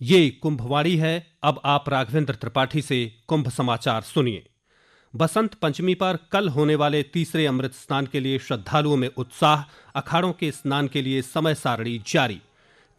ये कुंभवाणी है। अब आप राघवेंद्र त्रिपाठी से कुंभ समाचार सुनिए। बसंत पंचमी पर कल होने वाले तीसरे अमृत स्नान के लिए श्रद्धालुओं में उत्साह। अखाड़ों के स्नान के लिए समय सारणी जारी।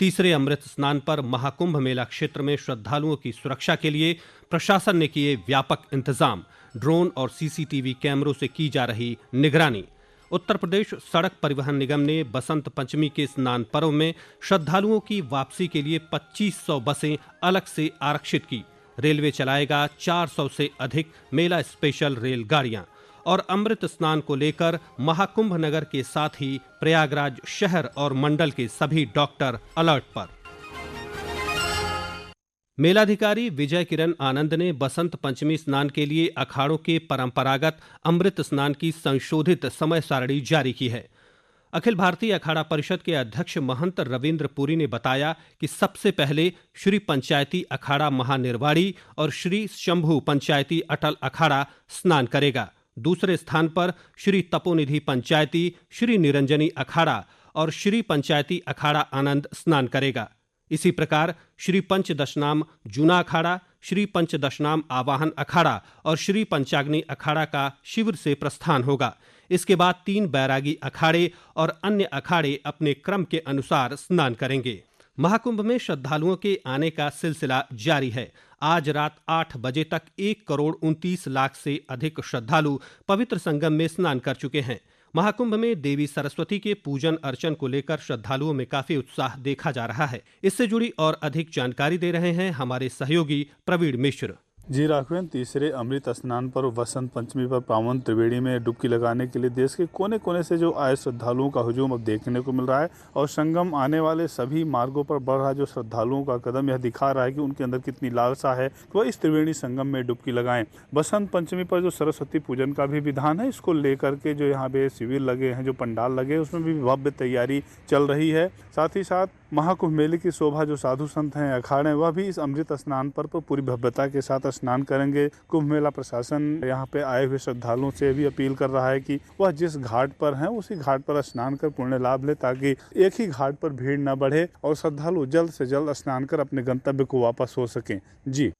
तीसरे अमृत स्नान पर महाकुंभ मेला क्षेत्र में श्रद्धालुओं की सुरक्षा के लिए प्रशासन ने किए व्यापक इंतजाम। ड्रोन और सीसीटीवी कैमरों से की जा रही निगरानी। उत्तर प्रदेश सड़क परिवहन निगम ने बसंत पंचमी के स्नान पर्व में श्रद्धालुओं की वापसी के लिए 2500 बसें अलग से आरक्षित की। रेलवे चलाएगा 400 से अधिक मेला स्पेशल रेलगाड़ियां। और अमृत स्नान को लेकर महाकुंभ नगर के साथ ही प्रयागराज शहर और मंडल के सभी डॉक्टर अलर्ट पर। मेलाधिकारी विजय किरण आनंद ने बसंत पंचमी स्नान के लिए अखाड़ों के परंपरागत अमृत स्नान की संशोधित समय सारणी जारी की है। अखिल भारतीय अखाड़ा परिषद के अध्यक्ष महंत रविंद्र पुरी ने बताया कि सबसे पहले श्री पंचायती अखाड़ा महानिर्वाणी और श्री शंभू पंचायती अटल अखाड़ा स्नान करेगा। दूसरे स्थान पर श्री तपोनिधि पंचायती, श्री निरंजनी अखाड़ा और श्री पंचायती अखाड़ा आनंद स्नान करेगा। इसी प्रकार श्री पंचदशनाम जूना अखाड़ा, श्री पंचदशनाम आवाहन अखाड़ा और श्री पंचाग्नि अखाड़ा का शिविर से प्रस्थान होगा। इसके बाद 3 बैरागी अखाड़े और अन्य अखाड़े अपने क्रम के अनुसार स्नान करेंगे। महाकुंभ में श्रद्धालुओं के आने का सिलसिला जारी है। आज रात 8 बजे तक 1,29,00,000 से अधिक श्रद्धालु पवित्र संगम में स्नान कर चुके हैं। महाकुंभ में देवी सरस्वती के पूजन अर्चन को लेकर श्रद्धालुओं में काफी उत्साह देखा जा रहा है। इससे जुड़ी और अधिक जानकारी दे रहे हैं हमारे सहयोगी प्रवीण मिश्र। जी राघवेंद्र, तीसरे अमृत स्नान पर वसंत पंचमी पर पावन त्रिवेणी में डुबकी लगाने के लिए देश के कोने कोने से जो आए श्रद्धालुओं का हुजूम अब देखने को मिल रहा है और संगम आने वाले सभी मार्गों पर बढ़ रहा जो श्रद्धालुओं का कदम यह दिखा रहा है कि उनके अंदर कितनी लालसा है कि वह इस त्रिवेणी संगम में डुबकी लगाएं। बसंत पंचमी पर जो सरस्वती पूजन का भी विधान है, इसको लेकर के जो यहाँ पे शिविर लगे हैं, जो पंडाल लगे, उसमें भी भव्य तैयारी चल रही है। साथ ही साथ महाकुंभ मेले की शोभा जो साधु संत हैं, अखाड़े, वह भी इस अमृत स्नान पर पूरी भव्यता के साथ स्नान करेंगे। कुंभ मेला प्रशासन यहाँ पे आए हुए श्रद्धालुओं से भी अपील कर रहा है कि वह जिस घाट पर हैं उसी घाट पर स्नान कर पुण्य लाभ ले, ताकि एक ही घाट पर भीड़ न बढ़े और श्रद्धालु जल्द से जल्द स्नान कर अपने गंतव्य को वापस हो सकें। जी।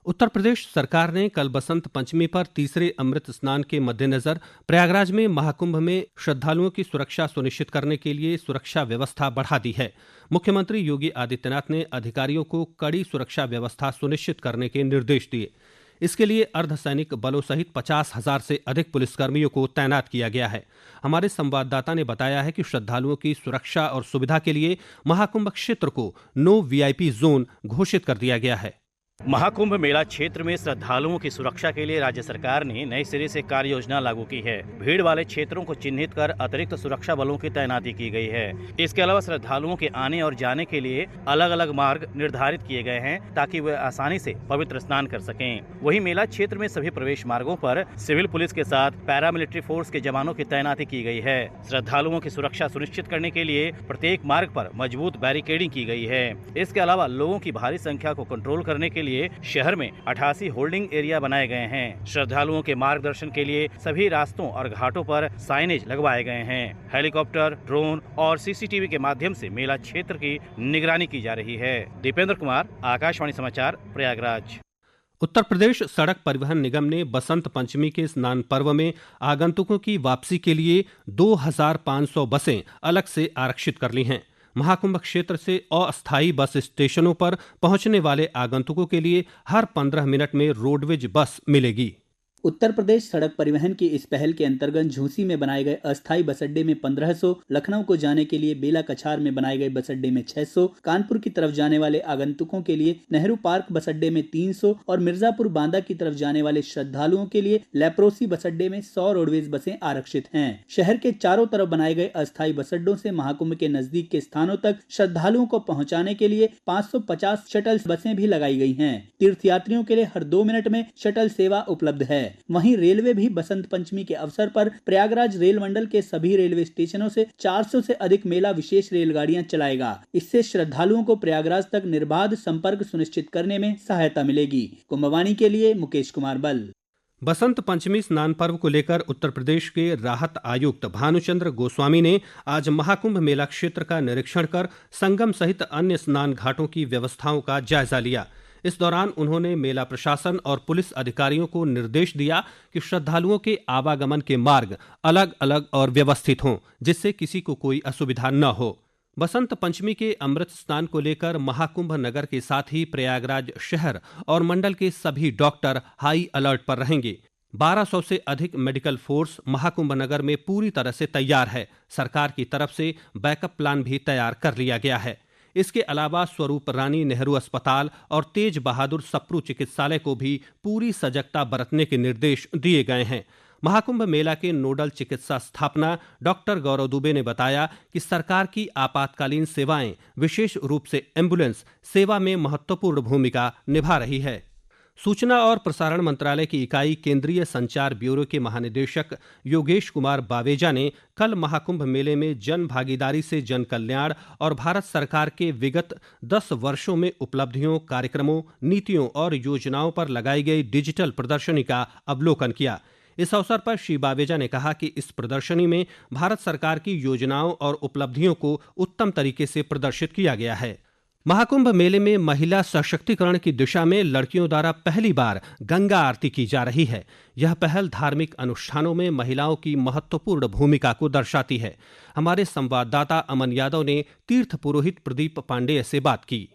उत्तर प्रदेश सरकार ने कल बसंत पंचमी पर तीसरे अमृत स्नान के मद्देनजर प्रयागराज में महाकुंभ में श्रद्धालुओं की सुरक्षा सुनिश्चित करने के लिए सुरक्षा व्यवस्था बढ़ा दी है। मुख्यमंत्री योगी आदित्यनाथ ने अधिकारियों को कड़ी सुरक्षा व्यवस्था सुनिश्चित करने के निर्देश दिए। इसके लिए अर्धसैनिक बलों सहित 50,000 से अधिक पुलिसकर्मियों को तैनात किया गया है। हमारे संवाददाता ने बताया है कि श्रद्धालुओं की सुरक्षा और सुविधा के लिए महाकुंभ क्षेत्र को नो वीआईपी जोन घोषित कर दिया गया है। महाकुंभ मेला क्षेत्र में श्रद्धालुओं की सुरक्षा के लिए राज्य सरकार ने नए सिरे से कार्य योजना लागू की है। भीड़ वाले क्षेत्रों को चिन्हित कर अतिरिक्त सुरक्षा बलों की तैनाती की गई है। इसके अलावा श्रद्धालुओं के आने और जाने के लिए अलग अलग मार्ग निर्धारित किए गए हैं, ताकि वे आसानी से पवित्र स्नान कर सकें। वहीं मेला क्षेत्र में सभी प्रवेश मार्गों पर सिविल पुलिस के साथ पैरामिलिट्री फोर्स के जवानों की तैनाती की गई है। श्रद्धालुओं की सुरक्षा सुनिश्चित करने के लिए प्रत्येक मार्ग पर मजबूत बैरिकेडिंग की गई है। इसके अलावा लोगों की भारी संख्या को कंट्रोल करने के लिए शहर में 88 होल्डिंग एरिया बनाए गए हैं। श्रद्धालुओं के मार्गदर्शन के लिए सभी रास्तों और घाटों पर साइनेज लगवाए गए हैं। हेलीकॉप्टर, ड्रोन और सीसीटीवी के माध्यम से मेला क्षेत्र की निगरानी की जा रही है। दीपेंद्र कुमार, आकाशवाणी समाचार, प्रयागराज। उत्तर प्रदेश सड़क परिवहन निगम ने बसंत पंचमी के स्नान पर्व में आगंतुकों की वापसी के लिए 2,500 बसें अलग से आरक्षित कर ली हैं। महाकुंभ क्षेत्र से अस्थायी बस स्टेशनों पर पहुंचने वाले आगंतुकों के लिए हर 15 मिनट में रोडवेज बस मिलेगी। उत्तर प्रदेश सड़क परिवहन की इस पहल के अंतर्गत झूसी में बनाए गए अस्थायी बस अड्डे में 1500, लखनऊ को जाने के लिए बेला कछार में बनाए गए बस अड्डे में 600, कानपुर की तरफ जाने वाले आगंतुकों के लिए नेहरू पार्क बस अड्डे में 300 और मिर्जापुर बांदा की तरफ जाने वाले श्रद्धालुओं के लिए लेप्रोसी बस अड्डे में 100 रोडवेज बसें आरक्षित हैं। शहर के चारों तरफ बनाए गए अस्थायी बस अड्डों से महाकुंभ के नजदीक के स्थानों तक श्रद्धालुओं को पहुँचाने के लिए 550 शटल बसें भी लगाई गई हैं। तीर्थ यात्रियों के लिए हर 2 मिनट में शटल सेवा उपलब्ध है। वहीं रेलवे भी बसंत पंचमी के अवसर पर प्रयागराज रेल मंडल के सभी रेलवे स्टेशनों से 400 से अधिक मेला विशेष रेलगाड़ियां चलाएगा। इससे श्रद्धालुओं को प्रयागराज तक निर्बाध संपर्क सुनिश्चित करने में सहायता मिलेगी। कुंभवाणी के लिए मुकेश कुमार बल। बसंत पंचमी स्नान पर्व को लेकर उत्तर प्रदेश के राहत आयुक्त भानुचंद्र गोस्वामी ने आज महाकुंभ मेला क्षेत्र का निरीक्षण कर संगम सहित अन्य स्नान घाटों की व्यवस्थाओं का जायजा लिया। इस दौरान उन्होंने मेला प्रशासन और पुलिस अधिकारियों को निर्देश दिया कि श्रद्धालुओं के आवागमन के मार्ग अलग अलग और व्यवस्थित हों, जिससे किसी को कोई असुविधा न हो। बसंत पंचमी के अमृत स्नान को लेकर महाकुंभ नगर के साथ ही प्रयागराज शहर और मंडल के सभी डॉक्टर हाई अलर्ट पर रहेंगे। 1200 से अधिक मेडिकल फोर्स महाकुंभ नगर में पूरी तरह से तैयार है। सरकार की तरफ से बैकअप प्लान भी तैयार कर लिया गया है। इसके अलावा स्वरूप रानी नेहरू अस्पताल और तेज बहादुर सप्रू चिकित्सालय को भी पूरी सजगता बरतने के निर्देश दिए गए हैं। महाकुंभ मेला के नोडल चिकित्सा स्थापना डॉक्टर गौरव दुबे ने बताया कि सरकार की आपातकालीन सेवाएं, विशेष रूप से एम्बुलेंस सेवा में महत्वपूर्ण भूमिका निभा रही है। सूचना और प्रसारण मंत्रालय की इकाई केंद्रीय संचार ब्यूरो के महानिदेशक योगेश कुमार बावेजा ने कल महाकुंभ मेले में जन भागीदारी से जन कल्याण और भारत सरकार के विगत 10 वर्षों में उपलब्धियों, कार्यक्रमों, नीतियों और योजनाओं पर लगाई गई डिजिटल प्रदर्शनी का अवलोकन किया। इस अवसर पर श्री बावेजा ने कहा कि इस प्रदर्शनी में भारत सरकार की योजनाओं और उपलब्धियों को उत्तम तरीके से प्रदर्शित किया गया है। महाकुंभ मेले में महिला सशक्तिकरण की दिशा में लड़कियों द्वारा पहली बार गंगा आरती की जा रही है। यह पहल धार्मिक अनुष्ठानों में महिलाओं की महत्वपूर्ण भूमिका को दर्शाती है। हमारे संवाददाता अमन यादव ने तीर्थ पुरोहित प्रदीप पांडेय से बात की।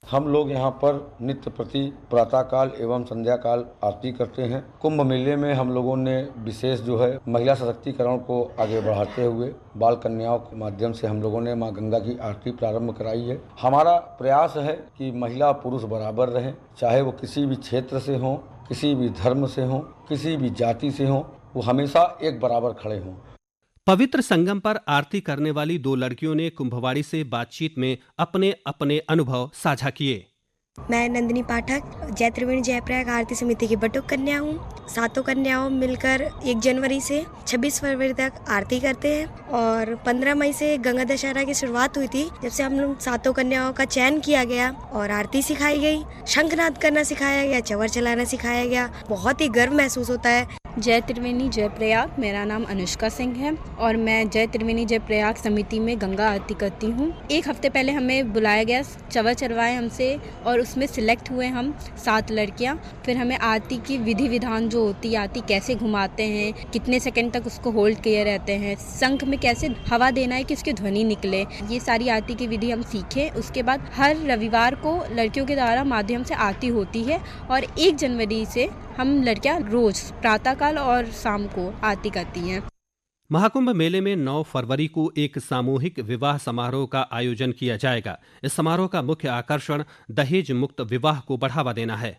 हम लोग यहाँ पर नित्य प्रति प्रातःकाल एवं संध्या काल आरती करते हैं। कुंभ मेले में हम लोगों ने विशेष जो है महिला सशक्तिकरण को आगे बढ़ाते हुए बाल कन्याओं के माध्यम से हम लोगों ने मां गंगा की आरती प्रारंभ कराई है। हमारा प्रयास है कि महिला पुरुष बराबर रहें, चाहे वो किसी भी क्षेत्र से हों, किसी भी धर्म से हों, किसी भी जाति से हों, वो हमेशा एक बराबर खड़े हों। पवित्र संगम पर आरती करने वाली 2 लड़कियों ने कुंभवाड़ी से बातचीत में अपने अपने अनुभव साझा किए। मैं नंदिनी पाठक जय त्रिवेणी जय प्रयाग आरती समिति की बटुक कन्या हूँ। सातों कन्याओं मिलकर 1 जनवरी से 26 फरवरी तक आरती करते हैं और 15 मई से गंगा दशहरा की शुरुआत हुई थी, जब से हम लोग सातों कन्याओं का चयन किया गया और आरती सिखाई गई, शंखनाद करना सिखाया गया, चवर चलाना सिखाया गया। बहुत ही गर्व महसूस होता है। जय त्रिवेणी जय प्रयाग, मेरा नाम अनुष्का सिंह है और मैं जय त्रिवेणी जय प्रयाग समिति में गंगा आरती करती हूँ। 1 हफ्ते पहले हमें बुलाया गया, चवर चलवाए हमसे और उसमें सिलेक्ट हुए हम 7 लड़कियाँ। फिर हमें आरती की विधि विधान जो होती है, आरती कैसे घुमाते हैं, कितने सेकंड तक उसको होल्ड किए रहते हैं, शंख में कैसे हवा देना है कि उसकी ध्वनि निकले, ये सारी आरती की विधि हम सीखे। उसके बाद हर रविवार को लड़कियों के द्वारा माध्यम से आरती होती है और 1 जनवरी से हम लड़कियां रोज प्रातःकाल और शाम को आरती करती हैं। महाकुंभ मेले में 9 फरवरी को एक सामूहिक विवाह समारोह का आयोजन किया जाएगा। इस समारोह का मुख्य आकर्षण दहेज मुक्त विवाह को बढ़ावा देना है।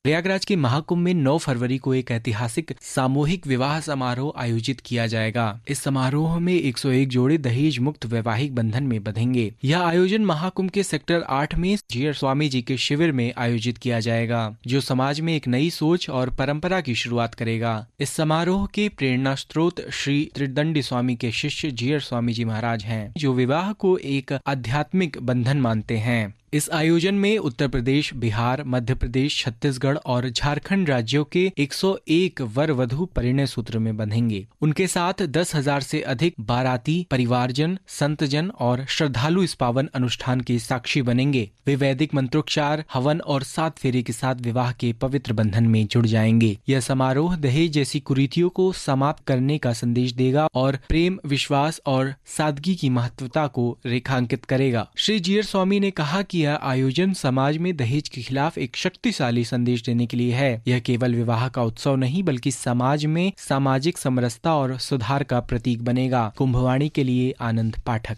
प्रयागराज के महाकुंभ में 9 फरवरी को एक ऐतिहासिक सामूहिक विवाह समारोह आयोजित किया जाएगा। इस समारोह में 101 जोड़े दहेज मुक्त वैवाहिक बंधन में बंधेंगे। यह आयोजन महाकुंभ के सेक्टर 8 में जीयर स्वामी जी के शिविर में आयोजित किया जाएगा, जो समाज में एक नई सोच और परंपरा की शुरुआत करेगा। इस समारोह के प्रेरणा स्रोत श्री त्रिदंडी स्वामी के शिष्य जीयर स्वामी जी महाराज हैं, जो विवाह को एक आध्यात्मिक बंधन मानते हैं। इस आयोजन में उत्तर प्रदेश, बिहार, मध्य प्रदेश, छत्तीसगढ़ और झारखंड राज्यों के 101 वर वधु परिणय सूत्र में बंधेंगे। उनके साथ 10,000 से अधिक बाराती, परिवारजन, संतजन और श्रद्धालु इस पावन अनुष्ठान के साक्षी बनेंगे। वे वैदिक मंत्रोच्चार, हवन और 7 फेरे के साथ विवाह के पवित्र बंधन में जुड़ जाएंगे। यह समारोह दहेज जैसी कुरीतियों को समाप्त करने का संदेश देगा और प्रेम, विश्वास और सादगी की महत्वता को रेखांकित करेगा। श्री जीयर स्वामी ने कहा कि यह आयोजन समाज में दहेज के खिलाफ एक शक्तिशाली संदेश देने के लिए है। यह केवल विवाह का उत्सव नहीं, बल्कि समाज में सामाजिक समरसता और सुधार का प्रतीक बनेगा। कुंभवाणी के लिए आनंद पाठक।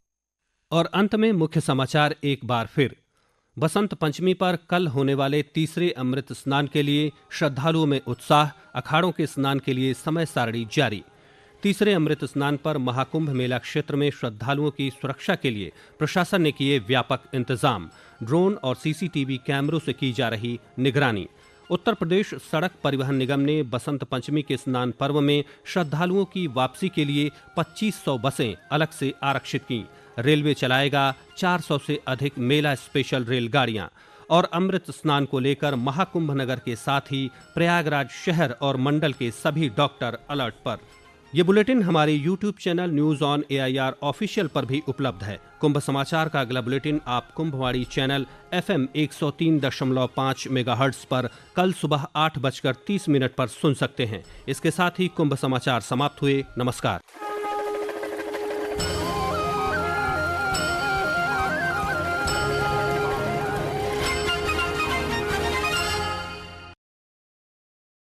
और अंत में मुख्य समाचार एक बार फिर। बसंत पंचमी पर कल होने वाले तीसरे अमृत स्नान के लिए श्रद्धालुओं में उत्साह। अखाड़ों के स्नान के लिए समय सारणी जारी। तीसरे अमृत स्नान पर महाकुंभ मेला क्षेत्र में श्रद्धालुओं की सुरक्षा के लिए प्रशासन ने किए व्यापक इंतजाम। ड्रोन और सीसीटीवी कैमरों से की जा रही निगरानी। उत्तर प्रदेश सड़क परिवहन निगम ने बसंत पंचमी के स्नान पर्व में श्रद्धालुओं की वापसी के लिए 2500 बसें अलग से आरक्षित की। रेलवे चलाएगा 400 से अधिक मेला स्पेशल रेलगाड़ियां। और अमृत स्नान को लेकर महाकुंभ नगर के साथ ही प्रयागराज शहर और मंडल के सभी डॉक्टर अलर्ट पर। ये बुलेटिन हमारे YouTube channel news on AIR official पर भी उपलब्ध है। कुंभ समाचार का अगला बुलेटिन आप कुंभवाणी चैनल FM 103.5 मेगाहर्ट्ज पर कल सुबह 8:30 पर सुन सकते हैं। इसके साथ ही कुंभ समाचार समाप्त हुए। नमस्कार।